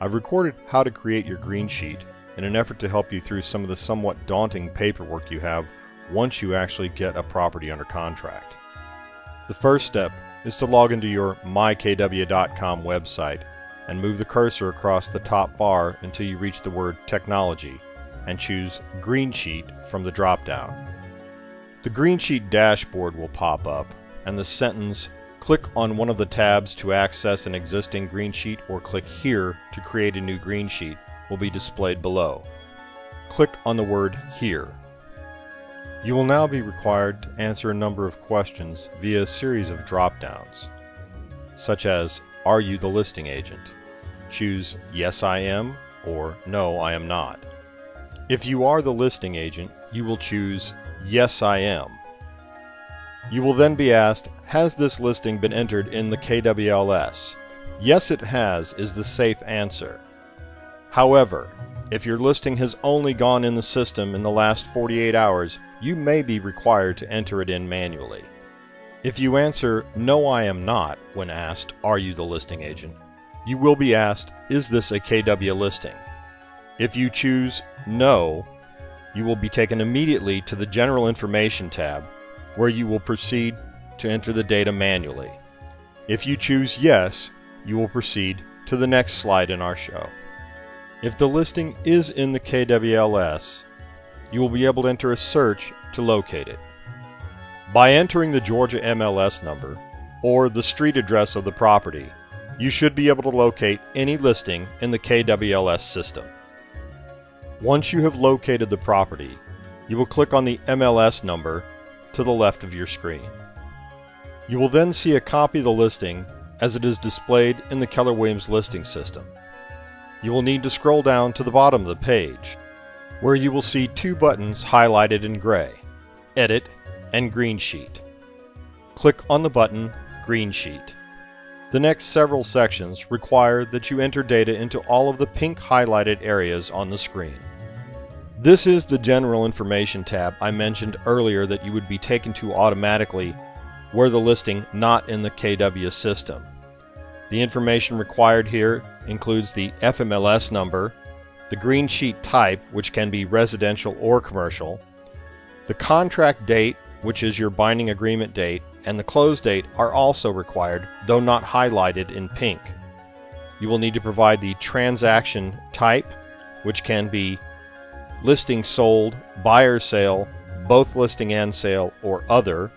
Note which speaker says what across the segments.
Speaker 1: I've recorded how to create your green sheet in an effort to help you through some of the somewhat daunting paperwork you have once you actually get a property under contract. The first step is to log into your mykw.com website and move the cursor across the top bar until you reach the word Technology and choose Greensheet from the drop-down. The Greensheet dashboard will pop up and the sentence "Click on one of the tabs to access an existing green sheet" or "Click here to create a new green sheet" will be displayed below. Click on the word "Here." You will now be required to answer a number of questions via a series of drop-downs, such as "Are you the listing agent?" Choose "Yes, I am" or "No, I am not." If you are the listing agent, you will choose "Yes, I am." You will then be asked, has this listing been entered in the KWLS? Yes, it has is the safe answer. However, if your listing has only gone in the system in the last 48 hours, you may be required to enter it in manually. If you answer "No, I am not" when asked, "Are you the listing agent?" you will be asked, "Is this a KW listing?" If you choose "No," you will be taken immediately to the General Information tab, where you will proceed to enter the data manually. If you choose "Yes," you will proceed to the next slide in our show. If the listing is in the KWLS, you will be able to enter a search to locate it. By entering the Georgia MLS number or the street address of the property, you should be able to locate any listing in the KWLS system. Once you have located the property, you will click on the MLS number to the left of your screen. You will then see a copy of the listing as it is displayed in the Keller Williams listing system. You will need to scroll down to the bottom of the page, where you will see two buttons highlighted in gray, Edit and Green Sheet. Click on the button Green Sheet. The next several sections require that you enter data into all of the pink highlighted areas on the screen. This is the General Information tab I mentioned earlier that you would be taken to automatically were the listing not in the KW system. The information required here includes the FMLS number, the green sheet type, which can be residential or commercial, the contract date, which is your binding agreement date, and the close date are also required, though not highlighted in pink. You will need to provide the transaction type, which can be listing sold, buyer sale, both listing and sale, or other.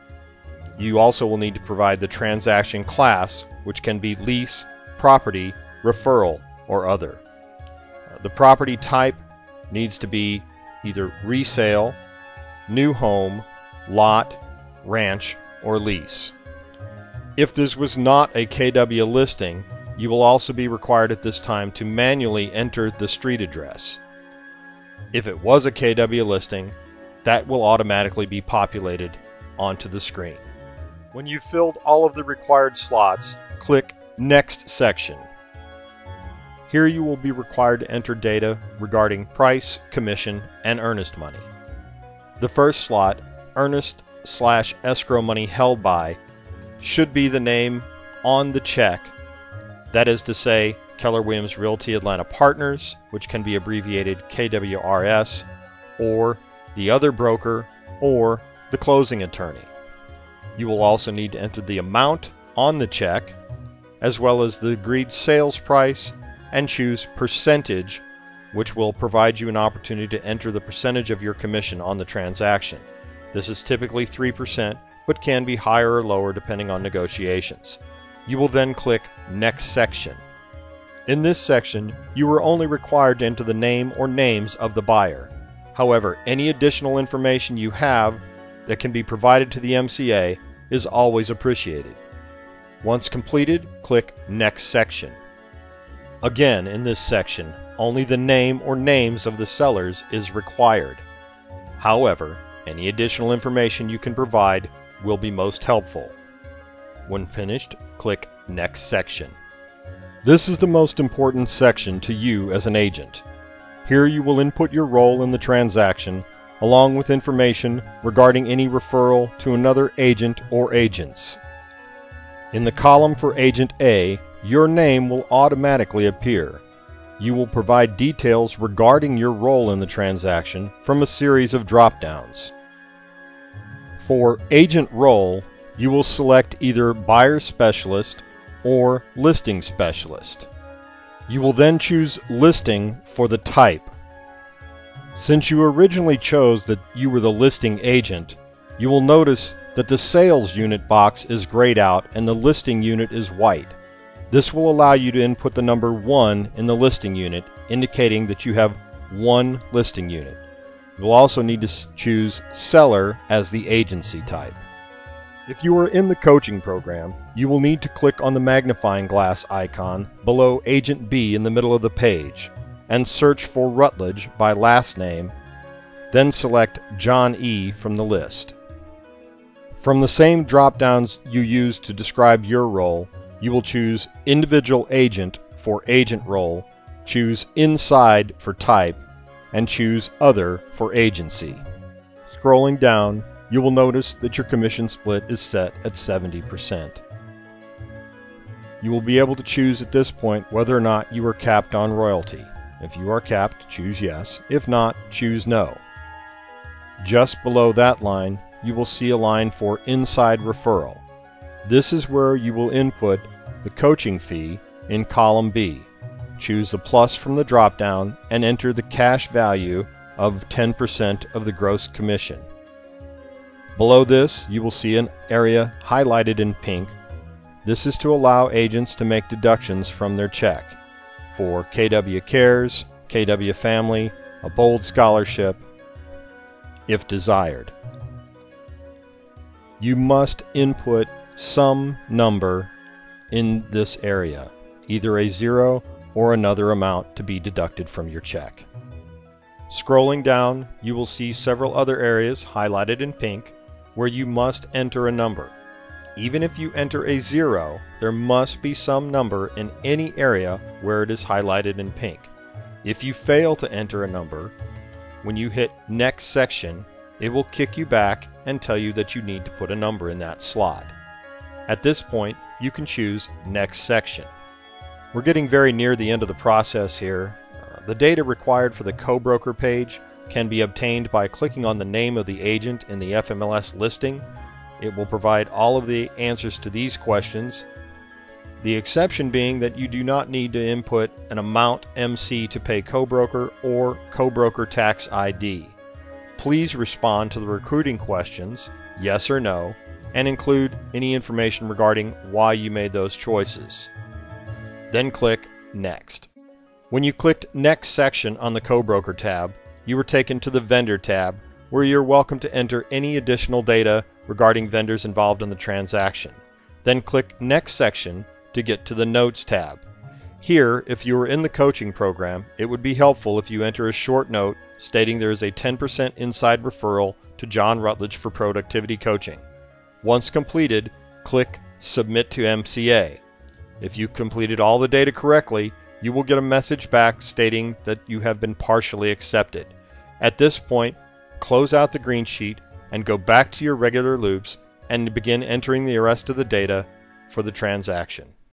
Speaker 1: You also will need to provide the transaction class, which can be lease, property, referral, or other. The property type needs to be either resale, new home, lot, ranch, or lease. If this was not a KW listing, you will also be required at this time to manually enter the street address. If it was a KW listing, that will automatically be populated onto the screen. When you've filled all of the required slots, click Next Section. Here you will be required to enter data regarding price, commission, and earnest money. The first slot, earnest/escrow money held by, should be the name on the check, that is to say, Keller Williams Realty Atlanta Partners, which can be abbreviated KWRS, or the other broker, or the closing attorney. You will also need to enter the amount on the check, as well as the agreed sales price, and choose percentage, which will provide you an opportunity to enter the percentage of your commission on the transaction. This is typically 3%, but can be higher or lower depending on negotiations. You will then click Next Section. In this section, you are only required to enter the name or names of the buyer. However, any additional information you have that can be provided to the MCA is always appreciated. Once completed, click Next Section. Again, in this section, only the name or names of the sellers is required. However, any additional information you can provide will be most helpful. When finished, click Next Section. This is the most important section to you as an agent. Here you will input your role in the transaction, along with information regarding any referral to another agent or agents. In the column for Agent A, your name will automatically appear. you will provide details regarding your role in the transaction from a series of drop-downs. For Agent Role, you will select either Buyer Specialist or Listing Specialist. You will then choose Listing for the type. Since you originally chose that you were the listing agent, you will notice that the Sales Unit box is grayed out and the Listing Unit is white. This will allow you to input the number 1 in the listing unit, indicating that you have one listing unit. You will also need to choose Seller as the agency type. If you are in the coaching program, you will need to click on the magnifying glass icon below Agent B in the middle of the page and search for Rutledge by last name, then select John E. from the list. From the same drop-downs you used to describe your role, you will choose Individual Agent for Agent Role, choose Inside for Type, and choose Other for Agency. Scrolling down, you will notice that your commission split is set at 70%. You will be able to choose at this point whether or not you are capped on royalty. If you are capped, choose yes. If not, choose no. Just below that line, you will see a line for Inside Referral. This is where you will input the coaching fee in column B. Choose the plus from the drop-down and enter the cash value of 10% of the gross commission. Below this, you will see an area highlighted in pink. This is to allow agents to make deductions from their check for KW Cares, KW Family, a Bold Scholarship, if desired. You must input some number in this area, either a 0 or another amount to be deducted from your check. Scrolling down, you will see several other areas highlighted in pink where you must enter a number. Even if you enter a 0, there must be some number in any area where it is highlighted in pink. If you fail to enter a number, when you hit Next Section, it will kick you back and tell you that you need to put a number in that slot. At this point, you can choose Next Section. We're getting very near the end of the process here. The data required for the co-broker page can be obtained by clicking on the name of the agent in the FMLS listing. It will provide all of the answers to these questions, the exception being that you do not need to input an amount MC to pay co-broker or co-broker tax ID. Please respond to the recruiting questions, yes or no, and include any information regarding why you made those choices. Then click Next. When you clicked Next Section on the Co-Broker tab, you were taken to the Vendor tab, where you're welcome to enter any additional data regarding vendors involved in the transaction. Then click Next Section to get to the Notes tab. Here, if you are in the coaching program, it would be helpful if you enter a short note stating there is a 10% inside referral to John Rutledge for productivity coaching. Once completed, click Submit to MCA. If you completed all the data correctly, you will get a message back stating that you have been partially accepted. At this point, close out the Greensheet and go back to your regular loops and begin entering the rest of the data for the transaction.